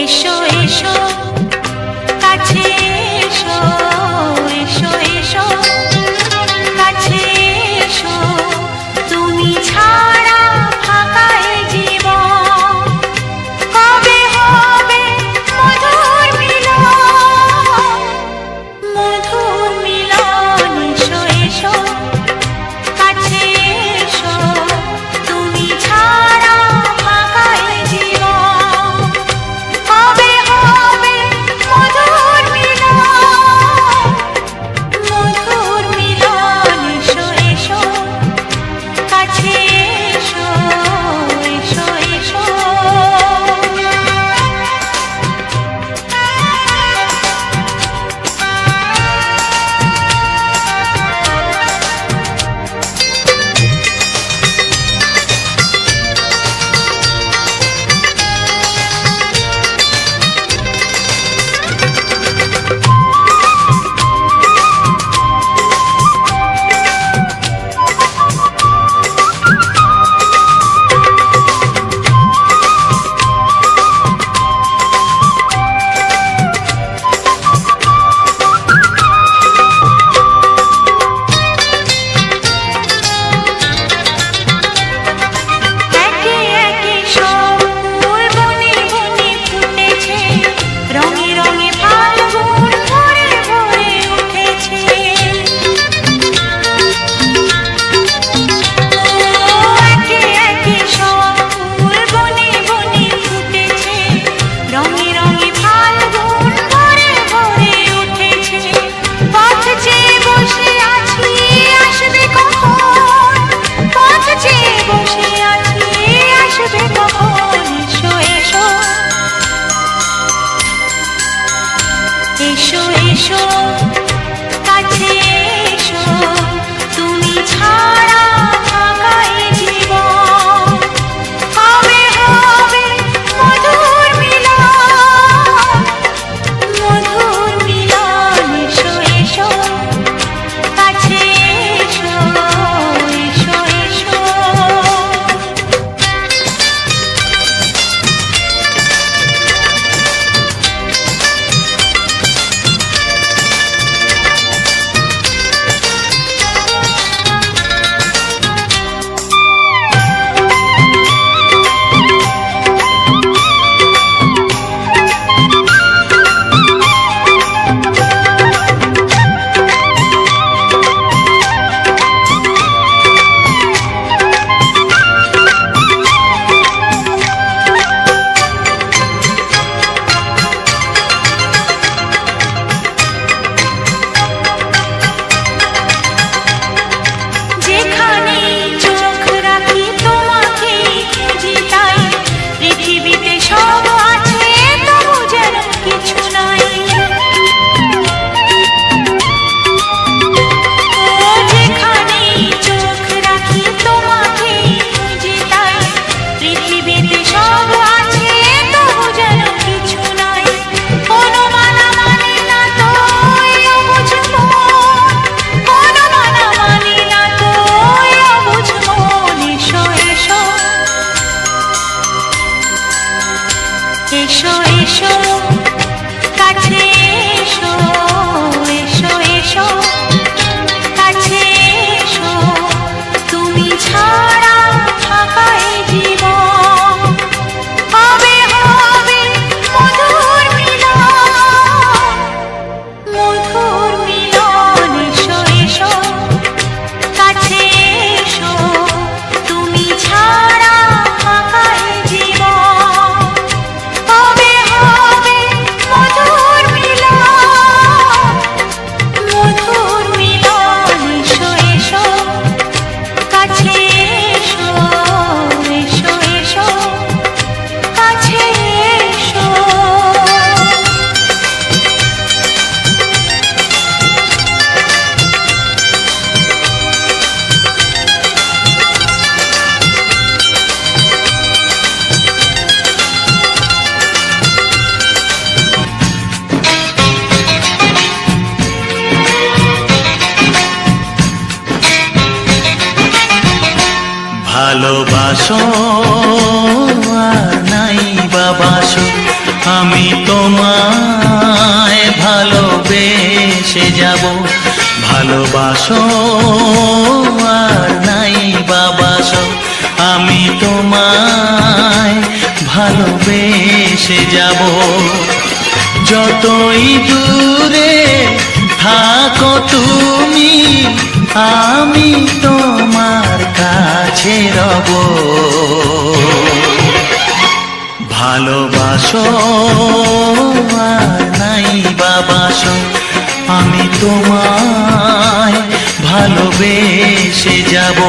এসো এসো কাছে এসো, এসো এসো কাছে এসো, তুমি ছাড়া ফাঁকা এ জীবন, কবে হবে মধুর মিলন, মধুর মিলন। এসো এসো কাছে এসো, তুমি ছাড়া ফাঁকা এ জীবন, কবে হবে মধুর মিলন, মধুর মিলন। এসো এসো কাছে এসো, এসো এসো। এসো এসো কাছে এসো, তুমি ছাড়া ফাঁকা এ জীবন, কবে হবে মধুর মিলন, মধুর মিলন। এসো এসো কাছে এসো, এসো এসো। এসো এসো কাছে এসো, এসো এসো কাছে এসো, তুমি ছাড়া ফাঁকা এ জীবন, কবে হবে মধুর মিলন, মধুর মিলন। এসো এসো কাছে এসো, তুমি ছাড়া ফাঁকা এ জীবন, কবে হবে মধুর মিলন, মধুর মিলন। এসো এসো কাছে এসো, এসো এসো কাছে এসো। ভালোবাসো আর নাই বাবাসো, আমি আমি তোমায় ভালোবেসে যাব, ভালোবাসো আর নাই বাবাসো, আমি তোমায় ভালোবেসে যাব। যতই দূরে থাকো তুমি, আমি তোমার কাছে রব। ভালোবাসো আর নাই বাবাসো, আমি তোমায় ভালোবেসে যাব।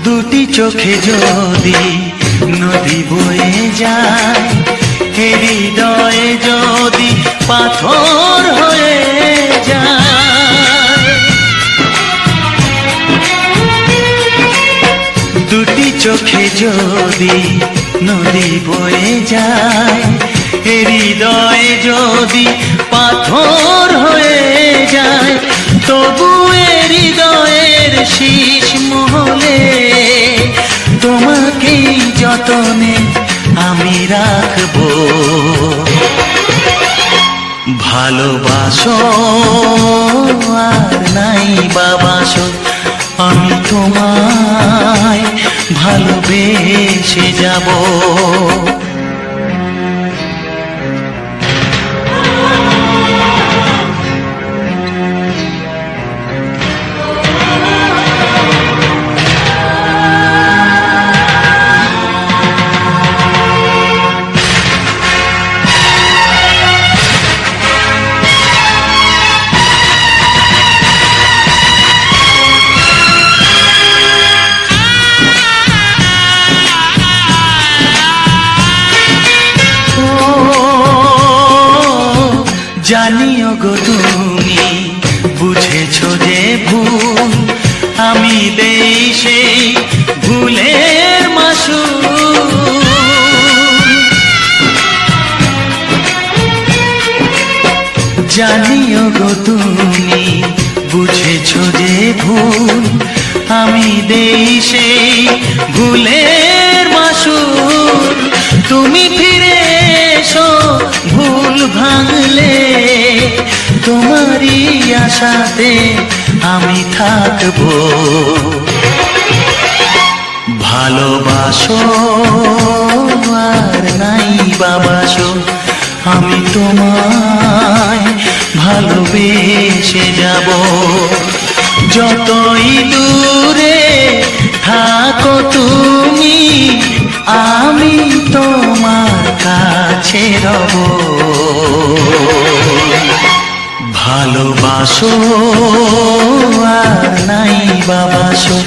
দুটি চোখে যদি নদী বয়ে যায়, হৃদয়ে যদি পাথর হয়ে যায়। দুটি চোখে যদি নদী বয়ে যায়, হৃদয়ে যদি পাথর হয়ে যায়, তবু হৃদয়ের শীষ মহলে তোমাকে যতনে আমি রাখবো। ভালোবাসো আর নাই বাবাসো, আমি তোমায় ভালোবেসে যাব। জানিও গো তুমি বুঝেছো যে ভুল, আমি দেই সেই ভুলের মাসুল। জানিও গো তুমি বুঝেছো যে ভুল, আমি দেই সেই ভুলের মাসুল। তুমি ফিরে এসো ভুল ভাঙলে, তোমারই আশাতে আমি থাকবো। ভালোবাসো আর নাই বাবাসো, আমি তোমায় ভালোবেসে যাব। যতই দূরে থাকো তুমি, আমি তোমার কাছে রব। ভালোবাসো আর নাই বাবাসো,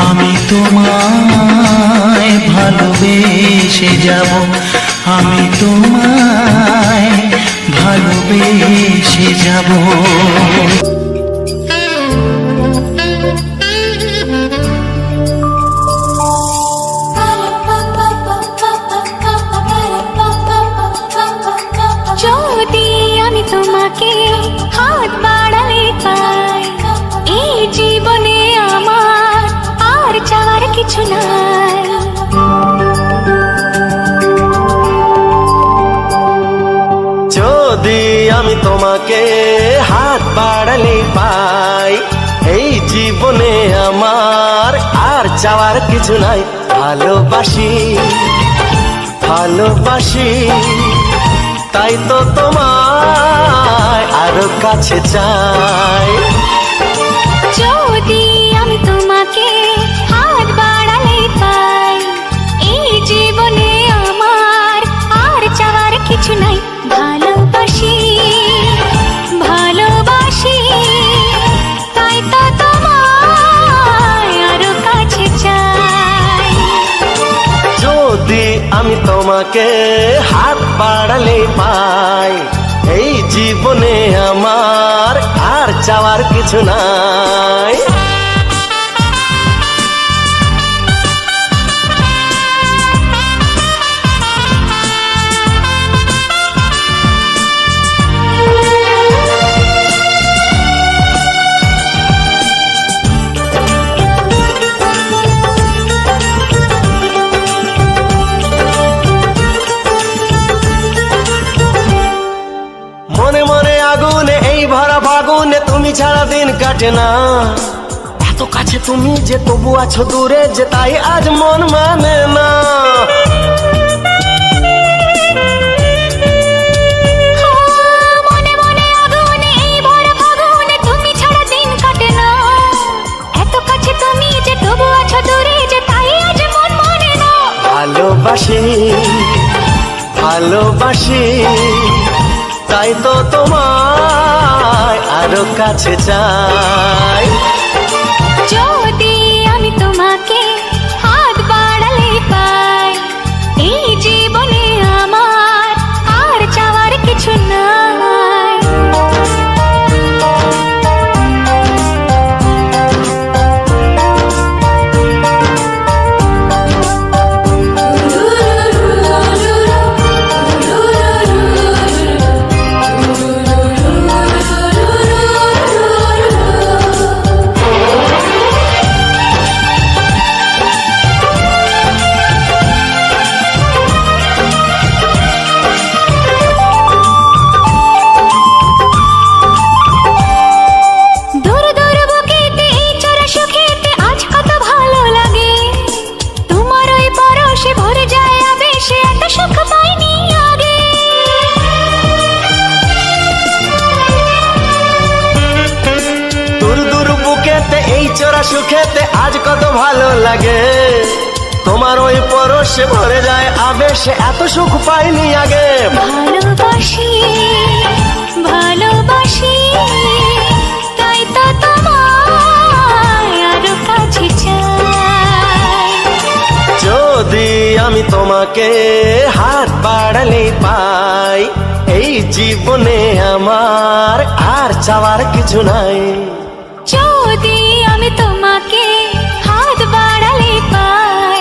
আমি তোমায় ভালোবেসে যাব, আমি তোমায় ভালোবেসে যাব। যদি আমি তোমাকে হাত বাড়ালে পাই, এই জীবনে আমার আর চাওয়ার কিছু নাই। যদি আমি তোমাকে হাত বাড়ালে পাই, এই জীবনে আমার আর চাওয়ার কিছু নাই। ভালোবাসি ভালোবাসি, তাই তো তোমায় আরো কাছে চাই। যদি আমি তোমাকে হাত বাড়ালে পাই, এই জীবনে আমার আর চাওয়ার কিছু নাই। আমি তোমাকে হাত বাড়ালে পাই। এই জীবনে আমার আর চাওয়ার কিছু নাই। মনে মনে আগুনে এই ভরা ফাগুনে তুমি ছাড়া দিন কাটে না। এত কাছে তুমি যে তবু আছো দূরে যে তাই আজ মন মানে না। মনে মনে আগুনে এই ভরা ফাগুনে তুমি ছাড়া দিন কাটে না। এত কাছে তুমি যে তবু আছো দূরে যে তাই আজ মন মানে না। ভালোবাসি ভালোবাসি তাই তো তোমায় আরো কাছে চাই। যদি আমি তোমাকে হাত বাড়ালে পাই, এই জীবনে আমার আর চাওয়ার কিছু নাই। সুখেতে আজ কত ভালো লাগে, তোমার ওই পরশে ভরে যায় আবেশে এত সুখ পাইনি আগে। ভালোবাসি ভালোবাসি তাই তো তোমায় আরো কাছে চাই। যদি আমি তোমাকে হাত বাড়ালে পাই, এই জীবনে আমার আর চাওয়ার কিছু নাই। যদি আমি তোমাকে হাত বাড়ালে পাই,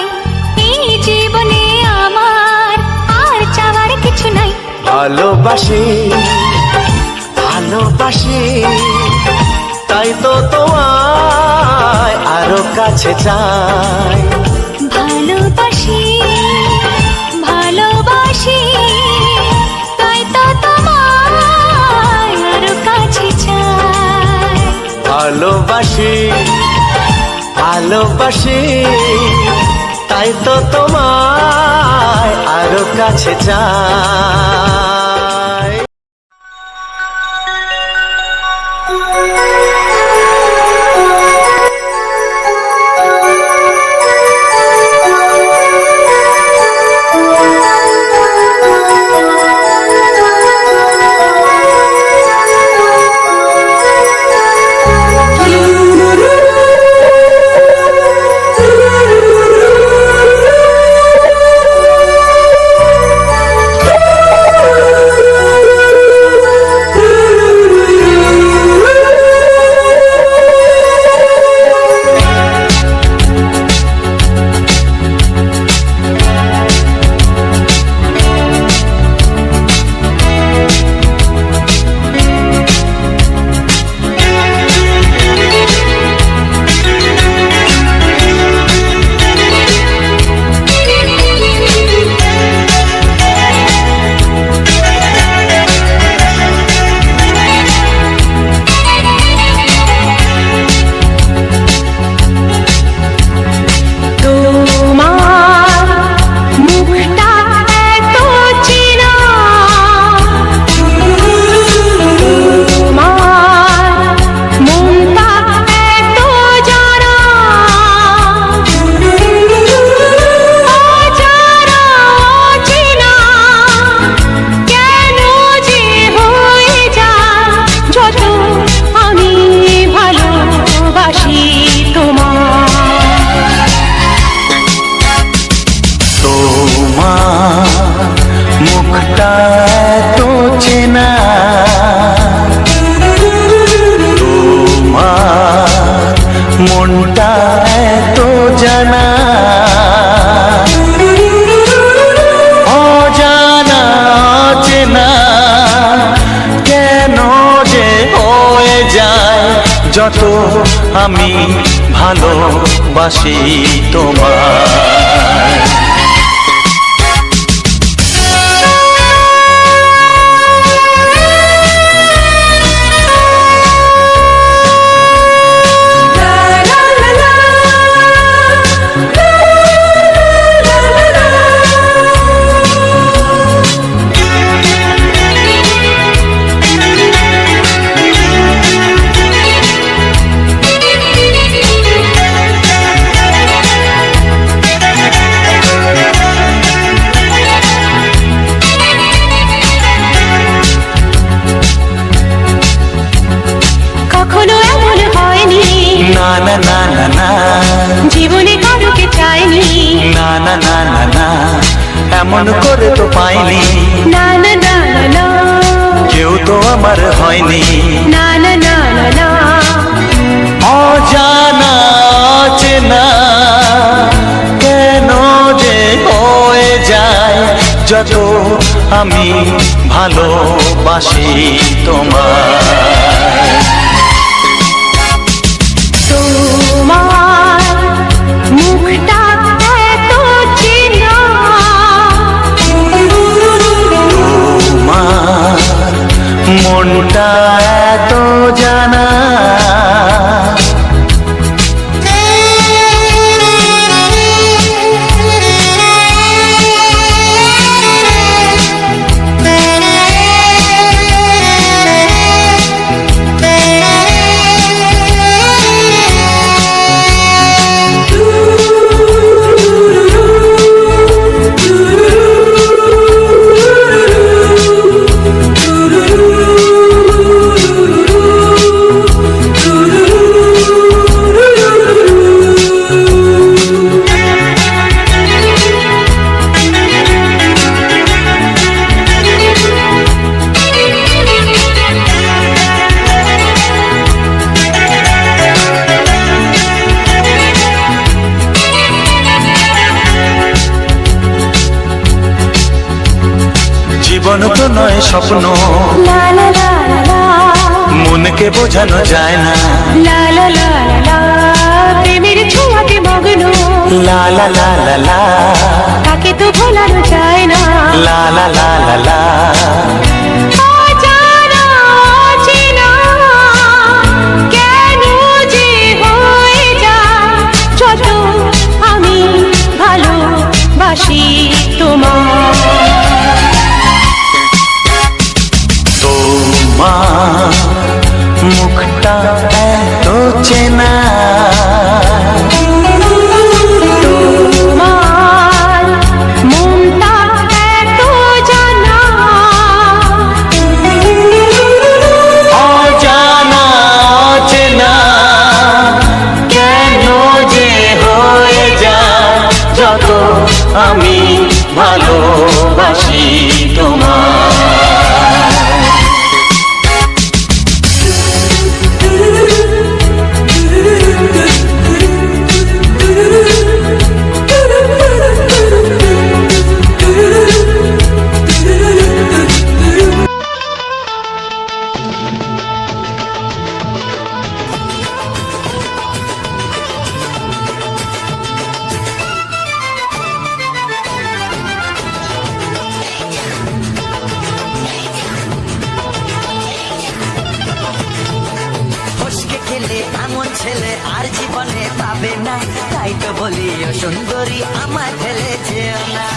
এই জীবনে আমার আর চাওয়ার কিছু নাই। ভালোবাসি ভালোবাসি তাই তো তোমায় আরো কাছে চাই। ভালোবাসি ভালোবাসি তাই তো তোমায় আরো কাছে চাই। ভালোবাসি ভালোবাসি তাই তো তোমায় আরো কাছে চাই। যত আমি ভালোবাসি তোমায়। না না না না না, জীবনে কারোকে চাইনি, না না না না না, এমন করে তো পাইনি, না না না না না, কেউ তো আমার হয়নি, না না না না না, অজানা অচেনা কেন যে হয়ে যায় যত আমি ভালোবাসি তোমায়। তোমার মুখটা এত চেনা, তোমার মনটা এত জানা, জীবন তো নয় স্বপ্ন, লা লা লা লা লা, মনকে বোঝানো যায় না, লা লা লা লা লা, প্রেমের ছোঁয়াতে মগ্ন, লা লা লা লা লা, তাকে তো ভোলানো যায় না, লা লা লা লা লা, অজানা অচেনা কেন যে হয়ে যায় যত আমি ভালোবাসি তোমায়। তোমার মুখটা এত চেনা, তোমার মনটা এত জানা, অজানা অচেনা কেন যে হয়ে যায় যত আমি ভালোবাসি তোমায়। এমন ছেলে আর জীবনে পাবে না, তাই তো বলি ও সুন্দরী আমার ফেলে যেও না।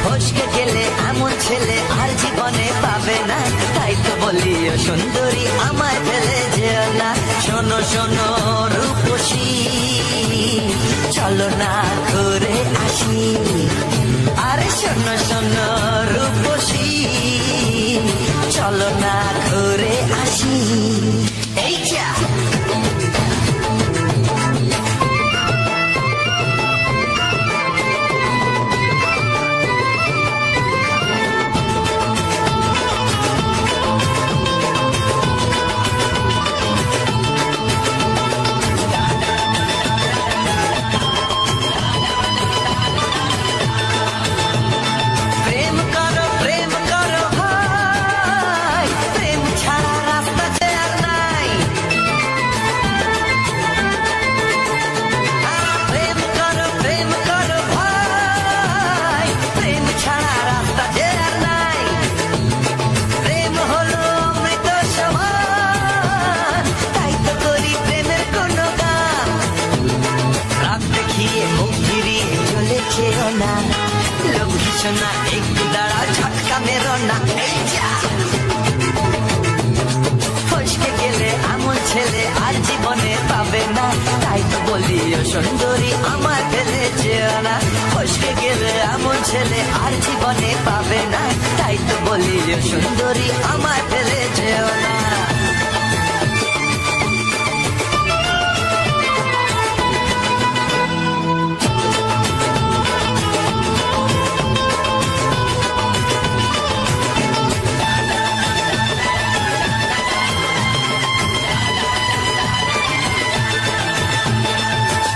ফসকে গেলে এমন ছেলে আর জীবনে পাবে না, তাই তো বলি ও সুন্দরী আমার ফেলে যেও না। শোনো শোনো রূপসী, চলো না ঘুরে আসি, আরে শোনো শোনো রূপসী, চলো না ঘুরে আসি। এই যা প্রেম করো ভাই, প্রেম ছাড়া রাস্তা লক্ষ্মী সোনা একটু দাঁড়াও, ঝটকা মেরো না। এই যা, ফসকে গেলে এমন ছেলে আর জীবনে পাবে না, তাই তো বলি ও সুন্দরী আমার ফেলে যেও না। ফসকে গেলে এমন ছেলে আর জীবনে পাবে না, তাই তো বলি ও সুন্দরী আমার ফেলে যেও না।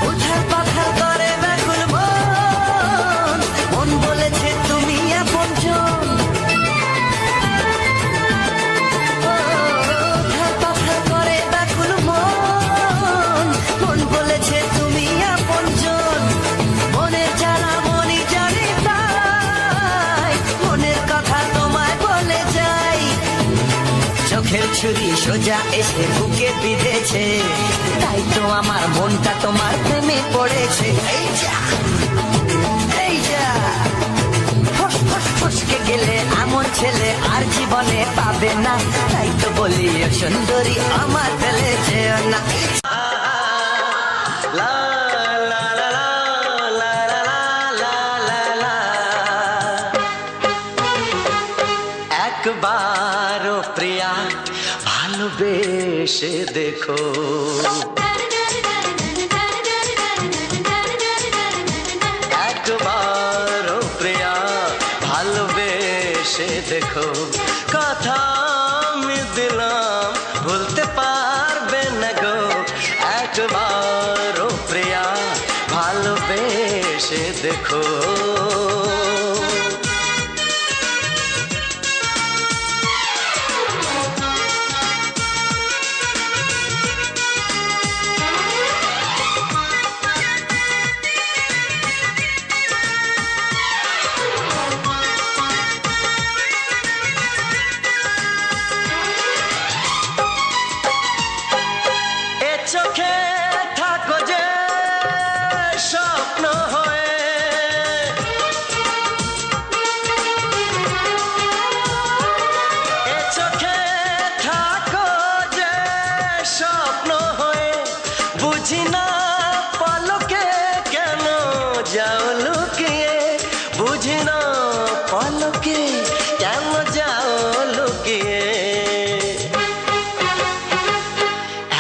উঠার পাখার করে ব্যাকুল মন, মন বলেছে তুমি আপনজন। উঠার পাখার করে ব্যাকুল মন, মন বলেছে তুমি আপনজন। মনের জ্বালা মনই জানে তাই, মনের কথা তোমায় বলে যাই। চোখের ছুরি সোজা এসে বুকে বিঁধেছে, তাই তো আমার মনটা তোমার প্রেমে পড়েছে। এই যা, এই যা, ফসকে গেলে এমন ছেলে আর জীবনে পাবে না, তাই তো বলি ও সুন্দরী আমার ফেলে যেও না। লা লা লা লা লা লা লা লা। একবারও প্রিয়া ভালোবেসে দেখো, একবারও প্রিয়া ভালোবেসে দেখো। কথা আমি দিলাম ভুলতে পারবে না গো, একবারও প্রিয়া ভালোবেসে দেখো। এ চোখে থাকো যে স্বপ্ন হয়ে, এ চোখে থাকো যে স্বপ্ন হয়ে। বুঝি না পলকে কেন যাও লুকিয়ে, বুঝি না পলকে কেন যাও লুকিয়ে।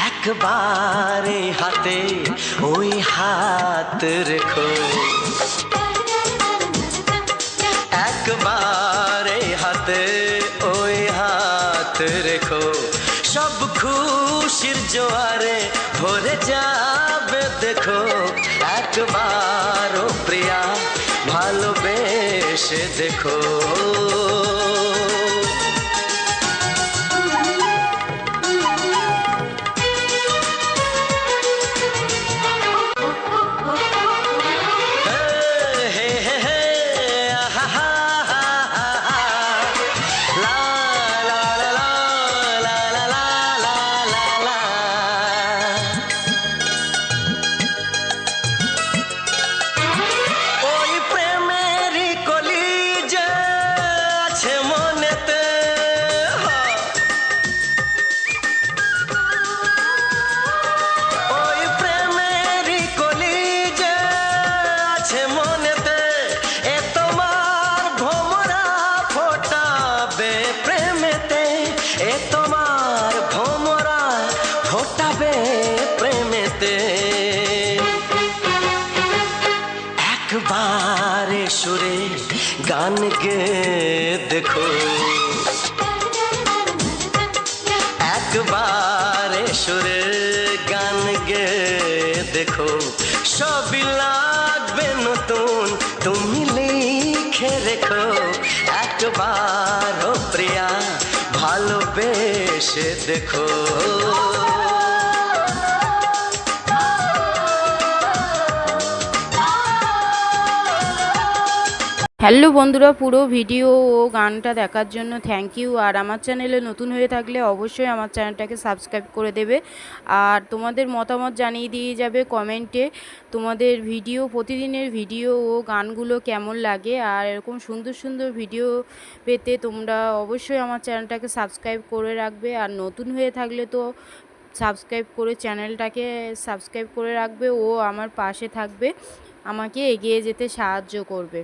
একবারে হাতে ওই হাত রেখো, একবারে হাতে ওই হাত রেখো। সব খুশির জোয়ারে ভরে যাবে দেখো, একবারও প্রিয়া ভালোবেসে দেখো। ওই প্রেমেরই কলি যে আছে মনেতে, ওই প্রেমেরই কলি যে আছে মনেতে। এ তোমার ভোমরা ফোটাবে প্রেমেতে, এ তোমার ভোমরা ফোটাবে প্রেমেতে। একবারে সুরে গান গে দেখো, একবারে সুরে গান গে দেখো। সবই লাগবে নতুন তুমি লিখে রেখো, একবারও প্রিয়া ভালোবেসে দেখো। হ্যালো বন্ধুরা, পুরো ভিডিও ও গানটা দেখার জন্য থ্যাংক ইউ। আর আমার চ্যানেলে নতুন হয়ে থাকলে অবশ্যই আমার চ্যানেলটাকে সাবস্ক্রাইব করে দেবে। আর তোমাদের মতামত জানিয়ে দিয়ে যাবে কমেন্টে তোমাদের ভিডিও, প্রতিদিনের ভিডিও ও গানগুলো কেমন লাগে। আর এরকম সুন্দর সুন্দর ভিডিও পেতে তোমরা অবশ্যই আমার চ্যানেলটাকে সাবস্ক্রাইব করে রাখবে। আর নতুন হয়ে থাকলে তো সাবস্ক্রাইব করে চ্যানেলটাকে সাবস্ক্রাইব করে রাখবে ও আমার পাশে থাকবে, আমাকে এগিয়ে যেতে সাহায্য করবে।